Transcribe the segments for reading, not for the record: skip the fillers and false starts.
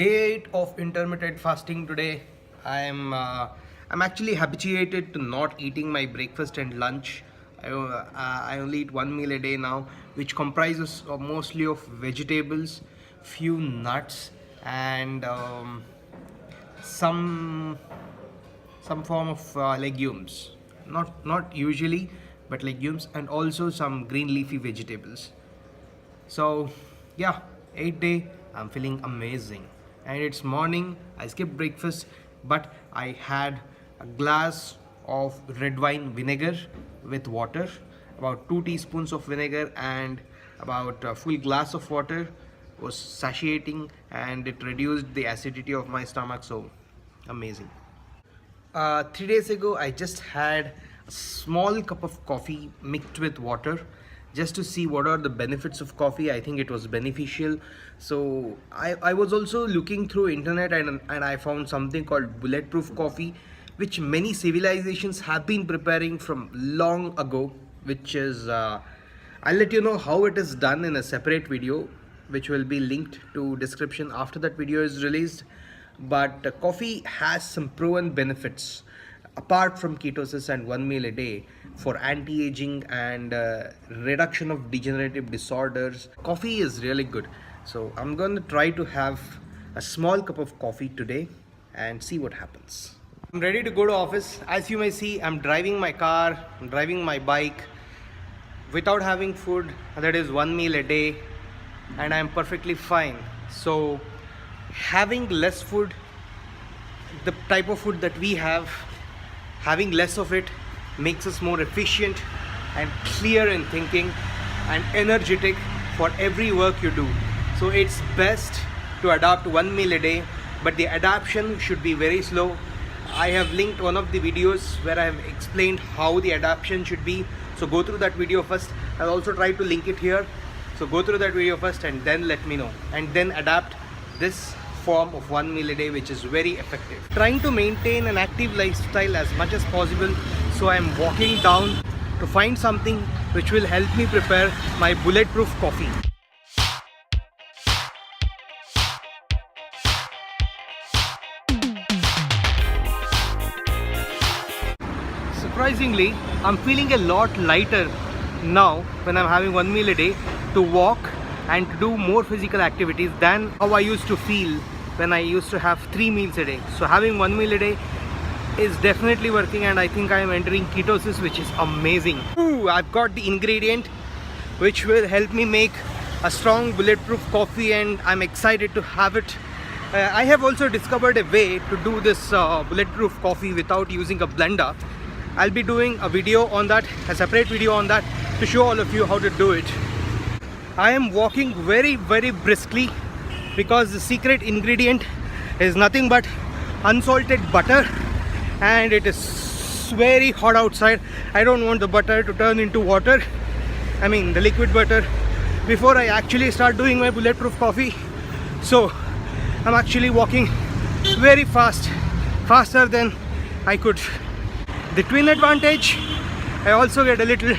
Day 8 of intermittent fasting today. I'm actually habituated to not eating my breakfast and lunch. I only eat one meal a day now, which comprises mostly of vegetables, few nuts, and some form of legumes. Not usually, but legumes, and also some green leafy vegetables. So yeah, 8th day, I'm feeling amazing. And it's morning, I skipped breakfast, but I had a glass of red wine vinegar with water, about 2 teaspoons of vinegar and about a full glass of water was satiating, and it reduced the acidity of my stomach. So amazing. 3 days ago, I just had a small cup of coffee mixed with water just to see what are the benefits of coffee. I think it was beneficial. So I was also looking through internet, and I found something called bulletproof coffee, which many civilizations have been preparing from long ago, which is I'll let you know how it is done in a separate video, which will be linked to description after that video is released. But coffee has some proven benefits apart from ketosis and one meal a day for anti-aging and reduction of degenerative disorders. Coffee is really good. So I'm going to try to have a small cup of coffee today and see what happens. I'm ready to go to office. As you may see, I'm driving my car, I'm driving my bike without having food, that is one meal a day, and I'm perfectly fine. So having less food, the type of food that we have, having less of it makes us more efficient and clear in thinking and energetic for every work you do. So it's best to adopt one meal a day, but the adaptation should be very slow. I have linked one of the videos where I have explained how the adaptation should be. So go through that video first. I'll also try to link it here. So go through that video first and then let me know, and then adapt this form of one meal a day, which is very effective. Trying to maintain an active lifestyle as much as possible, so I'm walking down to find something which will help me prepare my bulletproof coffee. Surprisingly, I'm feeling a lot lighter now when I'm having one meal a day to walk and to do more physical activities than how I used to feel when I used to have 3 meals a day. So having one meal a day is definitely working, and I think I am entering ketosis, which is amazing. Ooh, I've got the ingredient which will help me make a strong bulletproof coffee, and I'm excited to have it. I have also discovered a way to do this bulletproof coffee without using a blender. I'll be doing a video on that, a separate video on that, to show all of you how to do it. I am walking very briskly because the secret ingredient is nothing but unsalted butter, and it is very hot outside. I don't want the butter to turn into water, I mean the liquid butter, before I actually start doing my bulletproof coffee. So I'm actually walking very fast, faster than I could. The twin advantage, I also get a little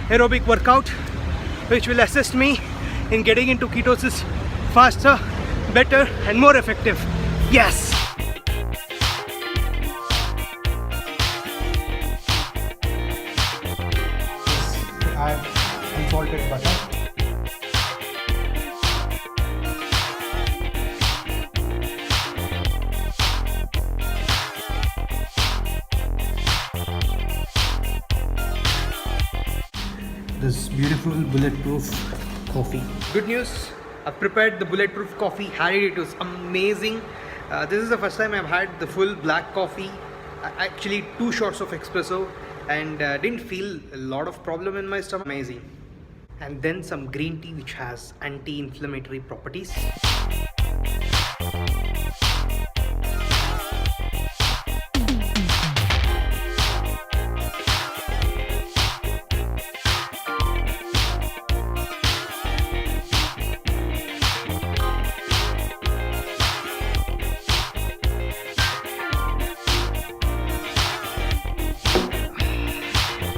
aerobic workout, which will assist me in getting into ketosis faster, better and more effective. Yes! I have unsalted butter. This beautiful bulletproof coffee. Good news, I've prepared the bulletproof coffee, had it, it was amazing. This is the first time I've had the full black coffee, actually 2 shots of espresso, and didn't feel a lot of problem in my stomach. Amazing. And then some green tea, which has anti-inflammatory properties.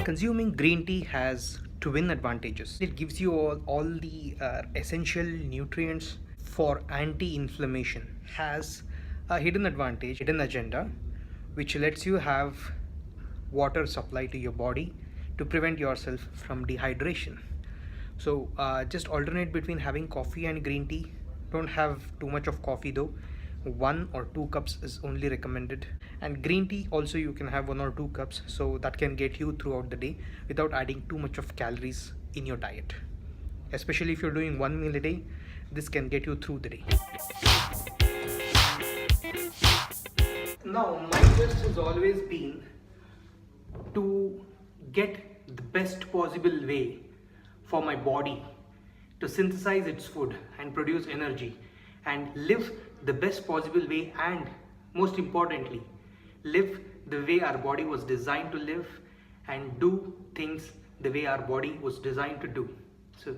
Consuming green tea has twin advantages. It gives you all the essential nutrients for anti-inflammation, has a hidden advantage, hidden agenda, which lets you have water supply to your body to prevent yourself from dehydration. So just alternate between having coffee and green tea. Don't have too much of coffee though. 1 or 2 cups is only recommended, and green tea also you can have 1 or 2 cups, so that can get you throughout the day without adding too much of calories in your diet. Especially if you're doing one meal a day, this can get you through the day. Now, my quest has always been to get the best possible way for my body to synthesize its food and produce energy and live the best possible way, and most importantly, live the way our body was designed to live and do things the way our body was designed to do. So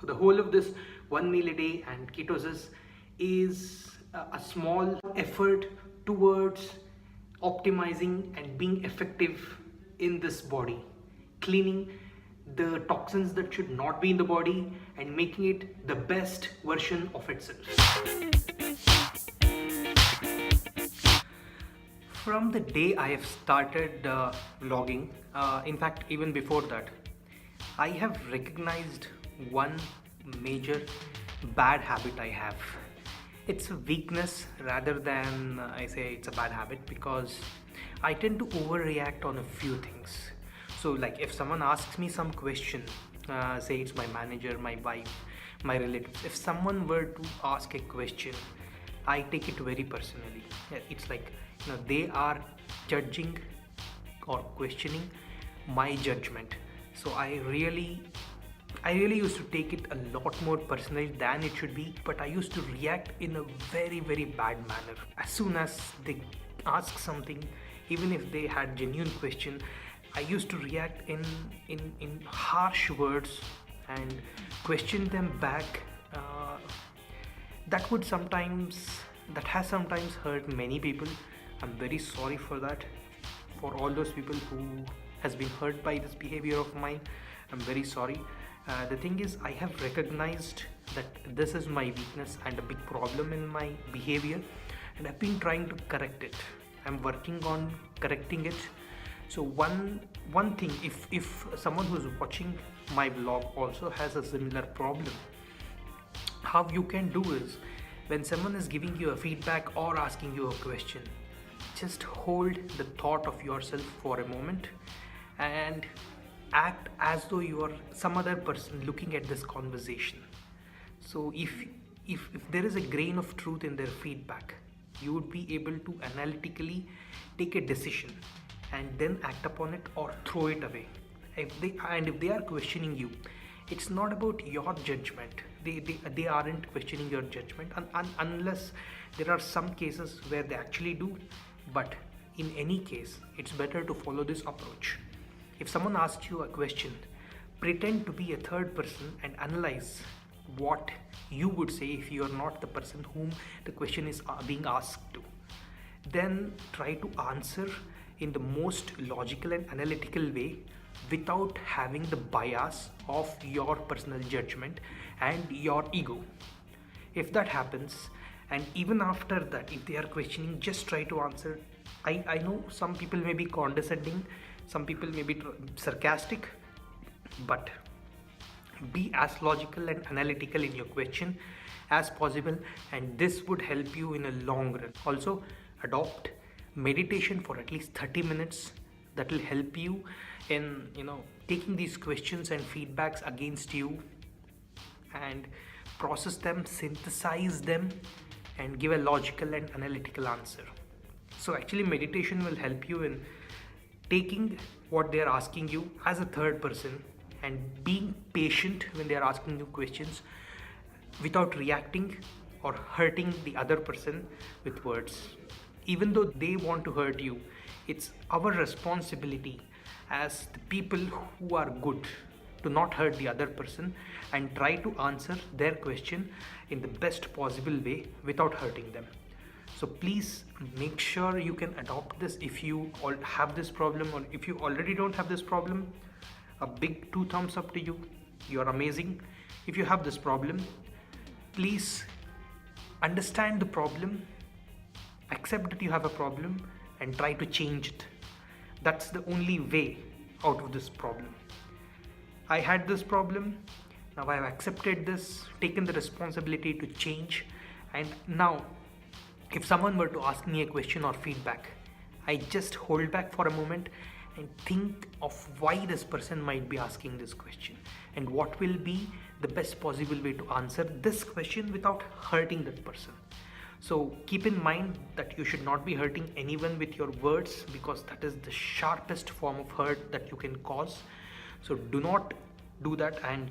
the whole of this one meal a day and ketosis is a small effort towards optimizing and being effective in this body, cleaning the toxins that should not be in the body and making it the best version of itself. From the day I have started vlogging, in fact even before that, I have recognized one major bad habit I have. It's a weakness rather than I say it's a bad habit, because I tend to overreact on a few things. So like if someone asks me some question, say it's my manager, my wife, my relatives, if someone were to ask a question, I take it very personally. It's like, they are judging or questioning my judgment. So I really used to take it a lot more personally than it should be, but I used to react in a very, very bad manner. As soon as they ask something, even if they had genuine question, I used to react in harsh words and question them back. That has sometimes hurt many people. I'm very sorry for that. For all those people who has been hurt by this behavior of mine, I'm very sorry. The thing is, I have recognized that this is my weakness and a big problem in my behavior, and I've been trying to correct it. I'm working on correcting it. So one thing, if someone who's watching my vlog also has a similar problem, how you can do is, when someone is giving you a feedback or asking you a question, just hold the thought of yourself for a moment and act as though you are some other person looking at this conversation. So if there is a grain of truth in their feedback, you would be able to analytically take a decision and then act upon it or throw it away. If they are questioning you, it's not about your judgment. They aren't questioning your judgment unless there are some cases where they actually do. But in any case, it's better to follow this approach. If someone asks you a question, pretend to be a third person and analyze what you would say if you are not the person whom the question is being asked to. Then try to answer in the most logical and analytical way without having the bias of your personal judgment and your ego. If that happens, and even after that, if they are questioning, just try to answer. I know some people may be condescending, some people may be sarcastic, but be as logical and analytical in your question as possible, and this would help you in a long run. Also, adopt meditation for at least 30 minutes. That will help you in taking these questions and feedbacks against you and process them, synthesize them, and give a logical and analytical answer. So actually meditation will help you in taking what they are asking you as a third person and being patient when they are asking you questions without reacting or hurting the other person with words. Even though they want to hurt you, it's our responsibility as the people who are good to not hurt the other person and try to answer their question in the best possible way without hurting them. So please make sure you can adopt this if you all have this problem, or if you already don't have this problem, a big 2 thumbs up to you. You are amazing. If you have this problem, please Understand the problem, accept that you have a problem, and try to change it. That's the only way out of this problem. I had this problem, now I have accepted this, taken the responsibility to change, and now if someone were to ask me a question or feedback, I just hold back for a moment and think of why this person might be asking this question and what will be the best possible way to answer this question without hurting that person. So keep in mind that you should not be hurting anyone with your words, because that is the sharpest form of hurt that you can cause. So do not do that. And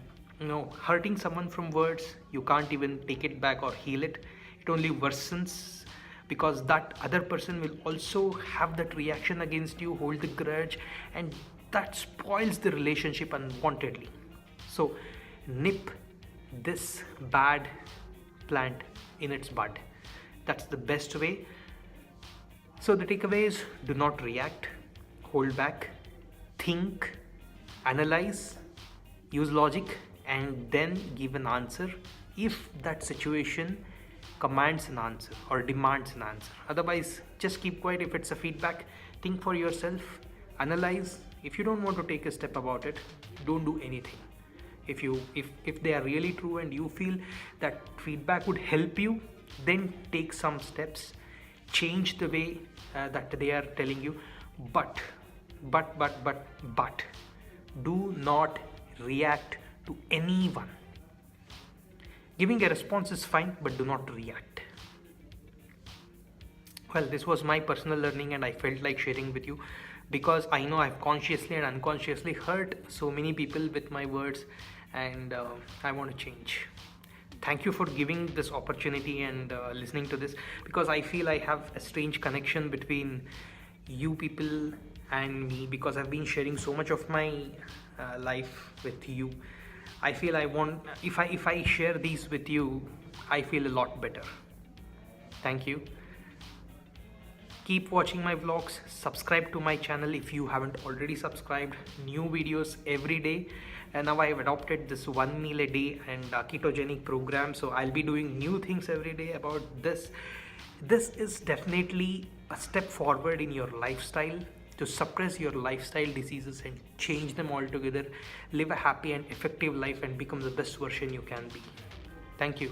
hurting someone from words, you can't even take it back or heal it. It only worsens, because that other person will also have that reaction against you, hold the grudge, and that spoils the relationship unwantedly. So nip this bad plant in its bud. That's the best way. So the takeaway is, do not react, hold back, think, analyze, use logic, and then give an answer if that situation commands an answer or demands an answer. Otherwise, just keep quiet. If it's a feedback, think for yourself, analyze. If you don't want to take a step about it, don't do anything. If they are really true and you feel that feedback would help you, then take some steps, change the way that they are telling you. But do not react to anyone. Giving a response is fine, but do not react. Well, this was my personal learning and I felt like sharing with you, because I know I've consciously and unconsciously hurt so many people with my words, and I want to change. Thank you for giving this opportunity and listening to this, because I feel I have a strange connection between you people and me, because I've been sharing so much of my life with you. I feel I want, if I share these with you, I feel a lot better. Thank you. Keep watching my vlogs, subscribe to my channel if you haven't already subscribed. New videos every day, and now I have adopted this 1 meal a day and ketogenic program, so I'll be doing new things every day about this. This is definitely a step forward in your lifestyle, to suppress your lifestyle diseases and change them altogether. Live a happy and effective life and become the best version you can be. Thank you.